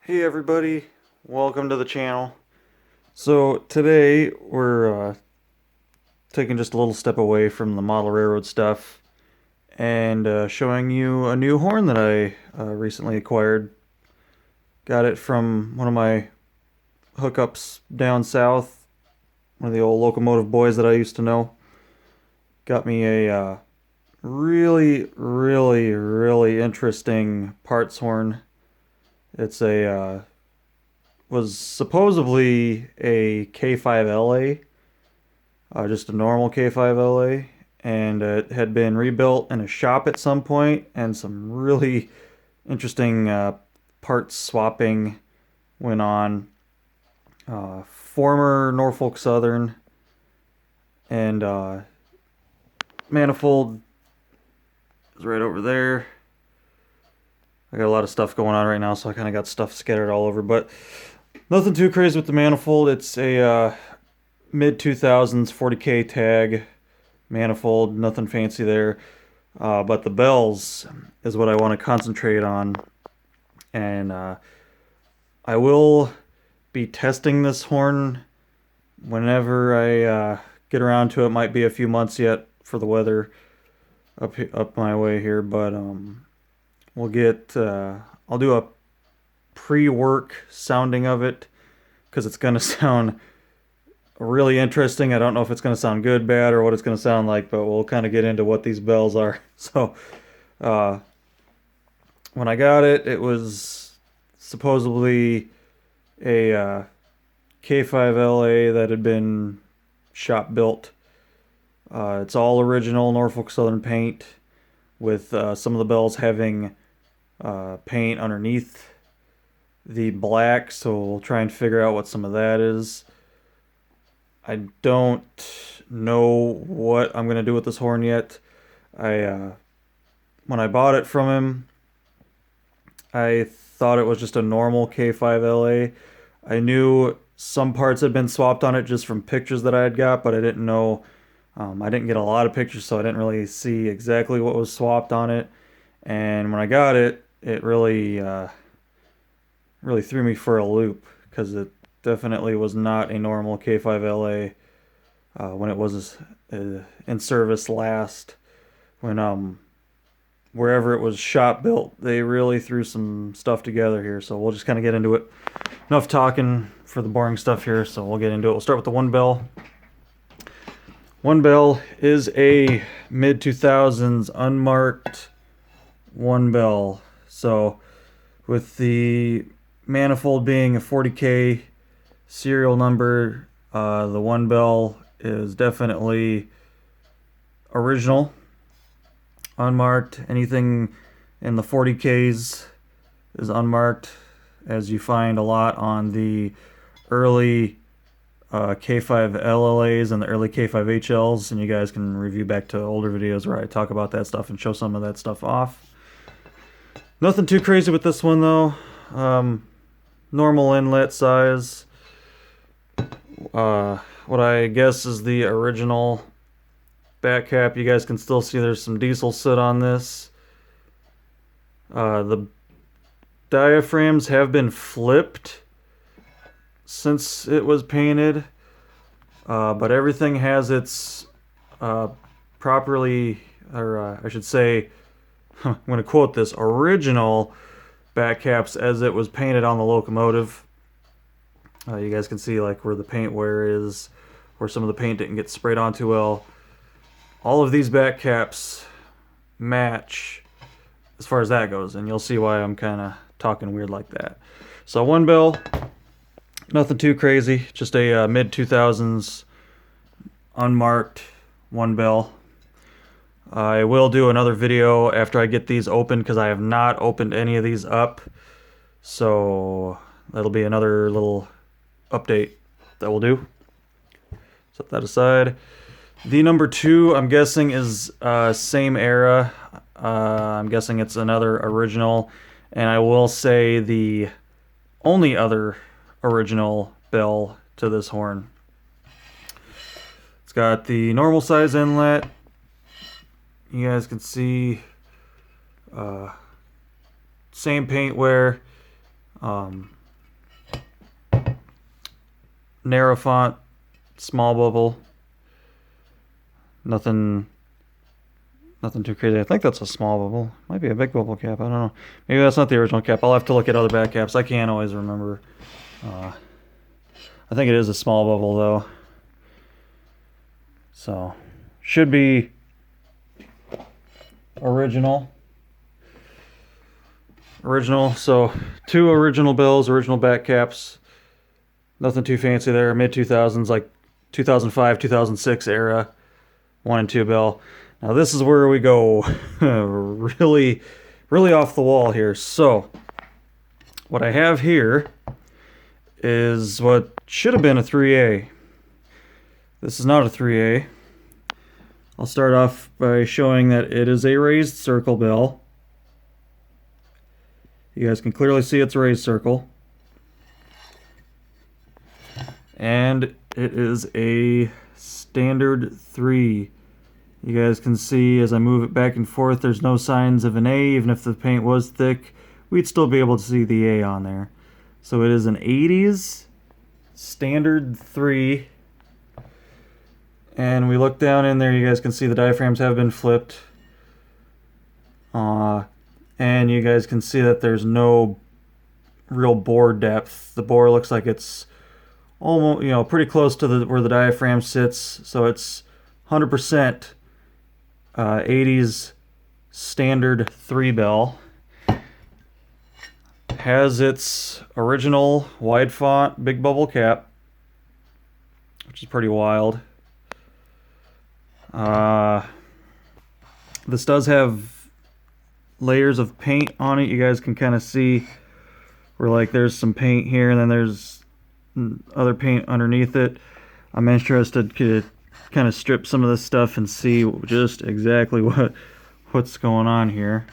Hey everybody, welcome to the channel. So today we're taking just a little step away from the model railroad stuff and showing you a new horn that I recently acquired. Got it from one of my hookups down south, one of the old locomotive boys that I used to know. Got me a really interesting parts horn. It's a was supposedly a K5LA, just a normal K5LA, and it had been rebuilt in a shop at some point, and some really interesting parts swapping went on. Former Norfolk Southern and manifold is right over there. I got a lot of stuff going on right now, so I kind of got stuff scattered all over, but nothing too crazy with the manifold. It's a mid 2000s 40K tag manifold, nothing fancy there. But the bells is what I want to concentrate on. And I will be testing this horn whenever I get around to it. Might be a few months yet for the weather up my way here, but we'll get. I'll do a pre-work sounding of it because it's gonna sound really interesting. I don't know if it's gonna sound good, bad, or what it's gonna sound like, but we'll kind of get into what these bells are. So, uh, when I got it, it was supposedly a K5LA that had been shop built. It's all original Norfolk Southern paint, with some of the bells having paint underneath the black, so we'll try and figure out what some of that is. I don't know what I'm gonna do with this horn yet. When I bought it from him, I thought it was just a normal K5LA. I knew some parts had been swapped on it just from pictures that I had got, but I didn't know. I didn't get a lot of pictures, so I didn't really see exactly what was swapped on it. And when I got it, it really threw me for a loop because it definitely was not a normal K5LA when it was in service last. When wherever it was shop built, they really threw some stuff together here. So we'll just kind of get into it. Enough talking for the boring stuff here, so we'll get into it. We'll start with the one bell. One bell is a mid 2000s unmarked one bell. So with the manifold being a 40K serial number, the one bell is definitely original, unmarked. Anything in the 40Ks is unmarked, as you find a lot on the early K5LLAs and the early K5HLs, and you guys can review back to older videos where I talk about that stuff and show some of that stuff off. Nothing too crazy with this one though. Normal inlet size. What I guess is the original back cap. You guys can still see there's some diesel soot on this. The diaphragms have been flipped since it was painted, but everything has its properly, or I should say, I'm going to quote this, original back caps as it was painted on the locomotive. You guys can see like where the paint wear is, where some of the paint didn't get sprayed on too well. All of these back caps match as far as that goes, and you'll see why I'm kind of talking weird like that. So one bell, nothing too crazy, just a mid 2000s unmarked one bell. I will do another video after I get these open because I have not opened any of these up, so that'll be another little update that we'll do. Set that aside. The number 2, I'm guessing, is same era. I'm guessing it's another original, and I will say the only other original bell to this horn. It's got the normal size inlet. You guys can see same paint wear. Narrow font, small bubble. Nothing too crazy. I think that's a small bubble. Might be a big bubble cap. I don't know. Maybe that's not the original cap. I'll have to look at other back caps. I can't always remember. I think it is a small bubble though. So, should be original. So 2 original bills, original back caps. Nothing too fancy there. Mid 2000s, like 2005, 2006 era. 1 and 2 bill. Now this is where we go really off the wall here. So what I have here is what should have been a 3A. This is not a 3A. I'll start off by showing that it is a raised circle bill. You guys can clearly see it's a raised circle. And it is a standard 3. You guys can see as I move it back and forth, there's no signs of an A. Even if the paint was thick, we'd still be able to see the A on there. So it is an 80s standard 3. And we look down in there, you guys can see the diaphragms have been flipped. And you guys can see that there's no real bore depth. The bore looks like it's almost, pretty close to where the diaphragm sits. So it's 100% 80s standard 3 bill. Has its original wide font big bubble cap, which is pretty wild. This does have layers of paint on it. You guys can kind of see where like there's some paint here and then there's other paint underneath it. I'm interested to kind of strip some of this stuff and see just exactly what's going on here.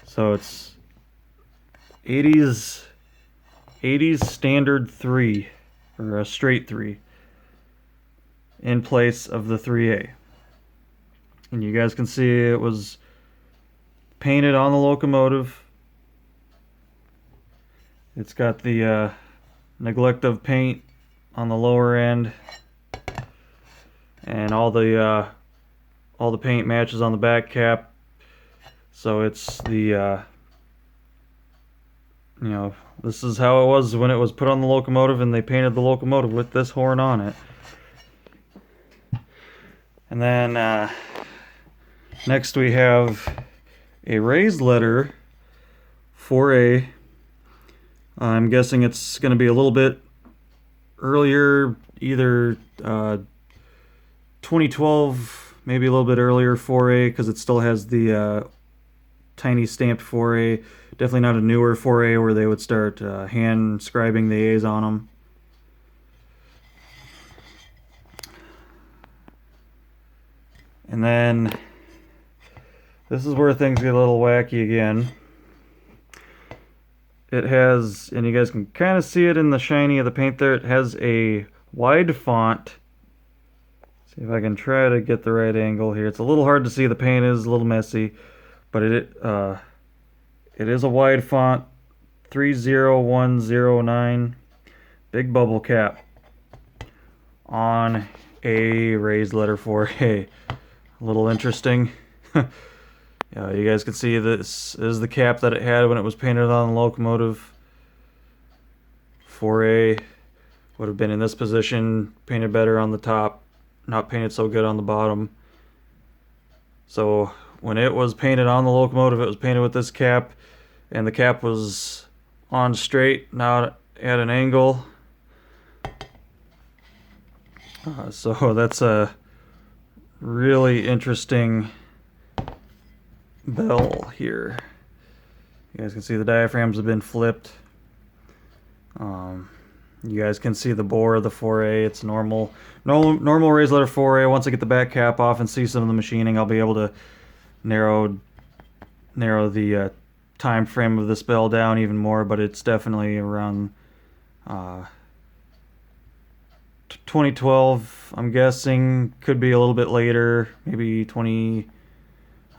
So it's 80s standard 3, or a straight 3 in place of the 3A. And you guys can see it was painted on the locomotive. It's got the neglect of paint on the lower end, and all the paint matches on the back cap. So it's the this is how it was when it was put on the locomotive, and they painted the locomotive with this horn on it. And then next we have a raised letter 4A. I'm guessing it's going to be a little bit earlier, either 2012, maybe a little bit earlier 4A, because it still has the tiny stamped 4A. Definitely not a newer 4A where they would start hand scribing the A's on them. And then this is where things get a little wacky again. It has, and you guys can kind of see it in the shiny of the paint there, it has a wide font. See if I can try to get the right angle here. It's a little hard to see, the paint is a little messy, but it is a wide font, 30109, big bubble cap on a raised letter 4A. A little interesting. You guys can see this is the cap that it had when it was painted on the locomotive. 4A would have been in this position, painted better on the top, not painted so good on the bottom. So when it was painted on the locomotive, it was painted with this cap, and the cap was on straight, not at an angle. So that's a really interesting bell here. You guys can see the diaphragms have been flipped. You guys can see the bore of the 4A. It's normal raised letter 4A. Once I get the back cap off and see some of the machining, I'll be able to narrow the time frame of this bell down even more, but it's definitely around 2012, I'm guessing. Could be a little bit later, maybe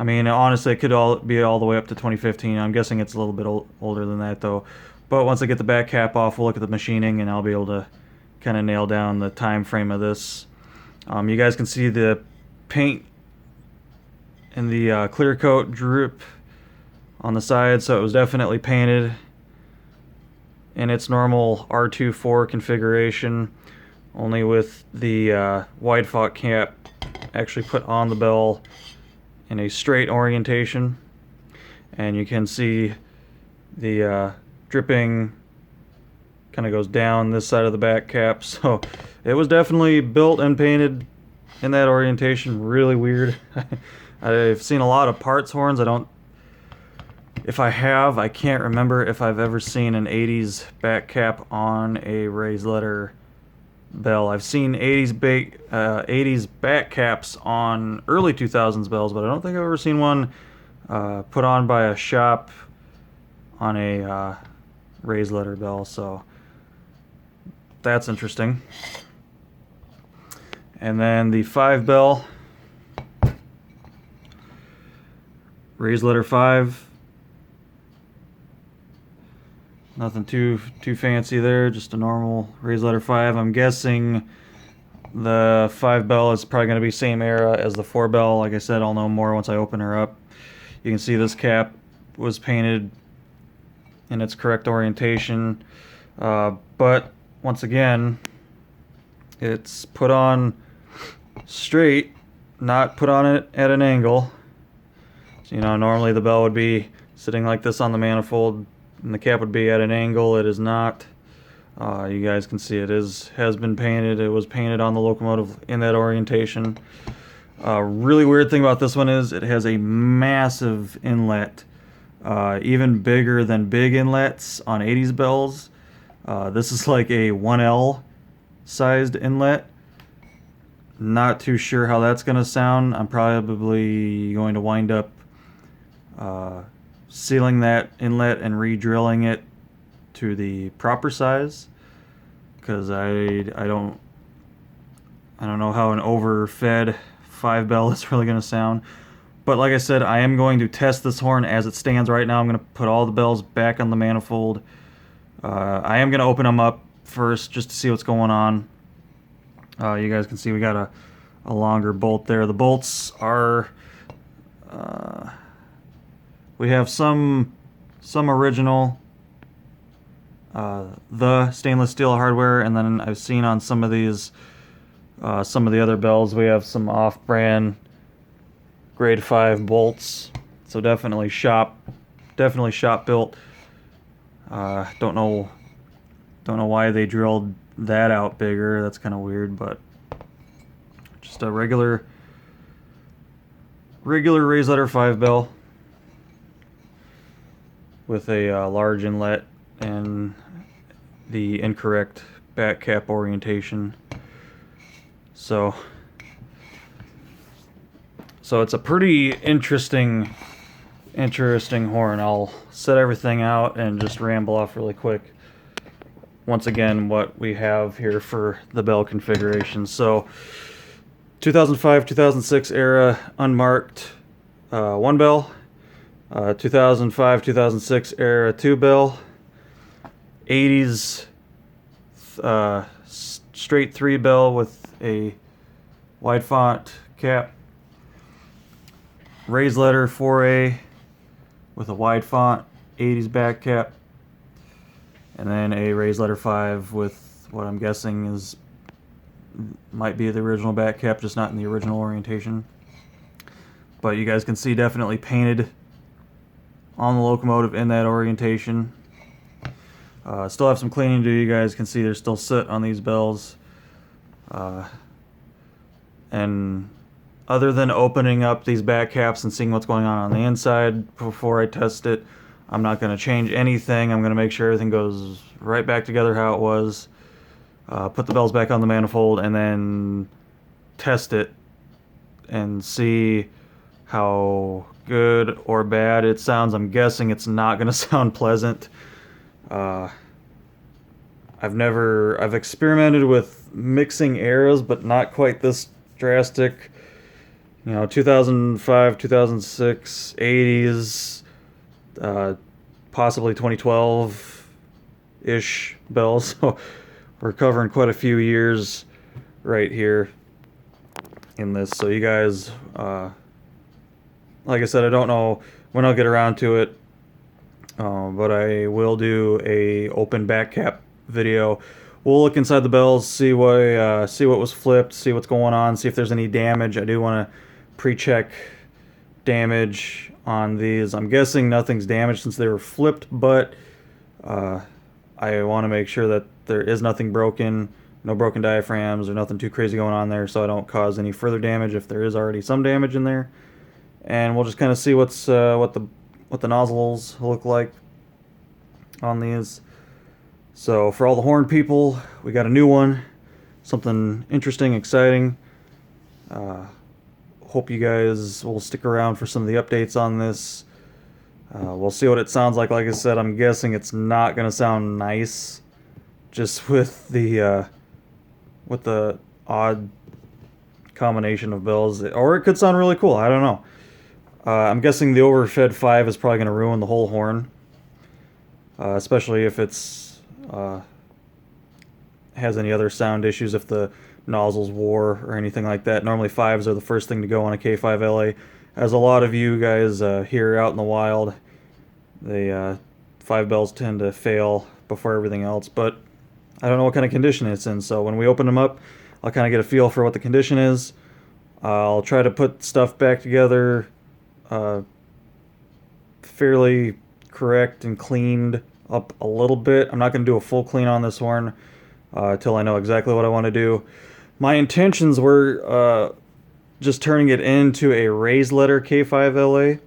I mean, honestly, it could all be all the way up to 2015. I'm guessing it's a little bit older than that, though. But once I get the back cap off, we'll look at the machining, and I'll be able to kind of nail down the time frame of this. You guys can see the paint and the clear coat drip on the side, so it was definitely painted in its normal R24 configuration, only with the wide fought cap actually put on the bell in a straight orientation. And you can see the dripping kind of goes down this side of the back cap, so it was definitely built and painted in that orientation. Really weird. I've seen a lot of parts horns. I can't remember if I've ever seen an 80s back cap on a raised letter bell. I've seen 80s back caps on early 2000s bells, but I don't think I've ever seen one put on by a shop on a raised letter bell, so that's interesting. And then the 5 bell, raised letter 5. Nothing too fancy there, just a normal raised letter 5. I'm guessing the 5 bell is probably going to be same era as the 4 bell. Like I said, I'll know more once I open her up. You can see this cap was painted in its correct orientation, but once again, it's put on straight, not put on it at an angle. So, normally the bell would be sitting like this on the manifold, and the cap would be at an angle. It is not. You guys can see it has been painted. It was painted on the locomotive in that orientation. Really weird thing about this one is it has a massive inlet, even bigger than big inlets on 80s bells. This is like a 1L sized inlet. Not too sure how that's going to sound. I'm probably going to wind up sealing that inlet and re-drilling it to the proper size, because I don't know how an overfed 5 bell is really going to sound. But like I said, I am going to test this horn as it stands right now. I'm going to put all the bells back on the manifold. I am going to open them up first just to see what's going on. You guys can see we got a longer bolt there. The bolts are we have some original the stainless steel hardware, and then I've seen on some of these some of the other bells we have some off-brand grade 5 bolts. So definitely shop built. Don't know why they drilled that out bigger. That's kind of weird, but just a regular raised letter 5 bell with a large inlet and the incorrect back cap orientation. So it's a pretty interesting horn. I'll set everything out and just ramble off really quick. Once again, what we have here for the bell configuration. So 2005-2006 era unmarked 1 bell, 2005-2006 era 2 bell, 80s straight 3 bell with a wide font cap, raised letter 4A with a wide font 80s back cap, and then a raised letter 5 with what I'm guessing might be the original back cap, just not in the original orientation. But you guys can see definitely painted on the locomotive in that orientation. Still have some cleaning to do. You guys can see there's still soot on these bells. And other than opening up these back caps and seeing what's going on the inside before I test it, I'm not going to change anything. I'm going to make sure everything goes right back together how it was. Put the bells back on the manifold and then test it and see how good or bad it sounds. I'm guessing it's not going to sound pleasant. I've experimented with mixing eras, but not quite this drastic. You know, 2005, 2006, 80s, possibly 2012-ish bells. So we're covering quite a few years right here in this. So you guys, like I said, I don't know when I'll get around to it, but I will do a open back cap video. We'll look inside the bells, see what was flipped, see what's going on, see if there's any damage. I do want to pre-check damage on these. I'm guessing nothing's damaged since they were flipped, but I want to make sure that there is nothing broken, no broken diaphragms or nothing too crazy going on there, so I don't cause any further damage if there is already some damage in there. And we'll just kind of see what the nozzles look like on these. So for all the horn people, we got a new one, something interesting, exciting. Hope you guys will stick around for some of the updates on this. We'll see what it sounds like. Like I said, I'm guessing it's not going to sound nice, just with the odd combination of bells. Or it could sound really cool. I don't know. I'm guessing the overfed 5 is probably going to ruin the whole horn, especially if it's has any other sound issues, if the nozzles wore or anything like that. Normally 5s are the first thing to go on a K5LA. As a lot of you guys here out in the wild, the 5 bells tend to fail before everything else, but I don't know what kind of condition it's in, so when we open them up, I'll kind of get a feel for what the condition is. I'll try to put stuff back together fairly correct and cleaned up a little bit. I'm not going to do a full clean on this horn until I know exactly what I want to do. My intentions were just turning it into a raised letter K5LA,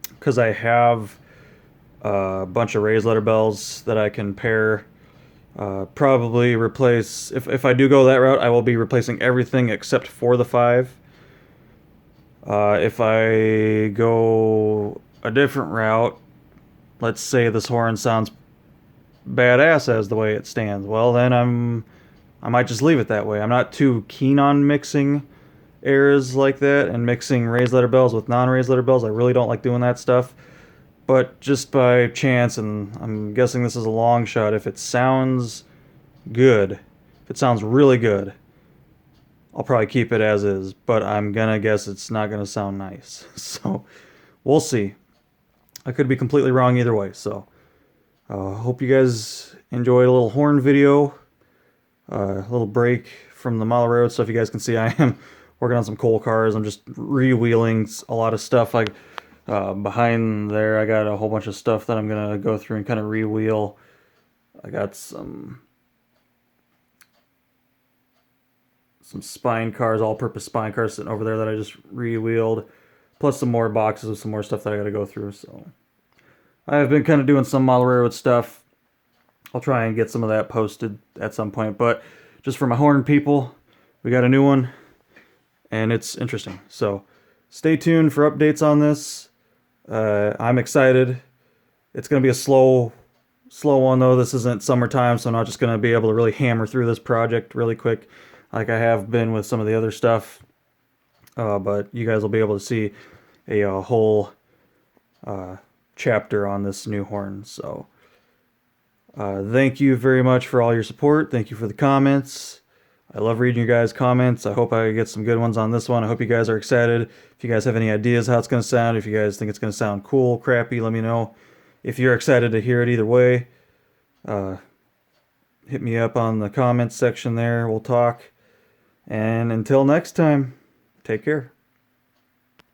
because I have a bunch of raised letter bells that I can pair. Probably replace, if I do go that route, I will be replacing everything except for the 5. If I go a different route, let's say this horn sounds badass as the way it stands, well then I might just leave it that way. I'm not too keen on mixing eras like that and mixing raised letter bells with non-raised letter bells. I really don't like doing that stuff. But just by chance, and I'm guessing this is a long shot, if it sounds good, if it sounds really good, I'll probably keep it as is, but I'm gonna guess it's not gonna sound nice. So we'll see. I could be completely wrong either way. So hope you guys enjoyed a little horn video, a little break from the model road stuff. You guys can see I am working on some coal cars. I'm just re-wheeling a lot of stuff. Like behind there, I got a whole bunch of stuff that I'm gonna go through and kind of re-wheel. I got some spine cars, all-purpose spine cars sitting over there that I just re-wheeled, plus some more boxes of some more stuff that I got to go through. So I've been kind of doing some model railroad stuff. I'll try and get some of that posted at some point, but just for my horn people, we got a new one, and it's interesting. So stay tuned for updates on this. I'm excited. It's going to be a slow one, though. This isn't summertime, so I'm not just going to be able to really hammer through this project really quick like I have been with some of the other stuff. But you guys will be able to see a whole chapter on this new horn. So thank you very much for all your support. Thank you for the comments. I love reading your guys' comments. I hope I get some good ones on this one. I hope you guys are excited. If you guys have any ideas how it's going to sound, if you guys think it's going to sound cool, crappy, let me know. If you're excited to hear it either way, hit me up on the comments section there. We'll talk. And until next time, take care.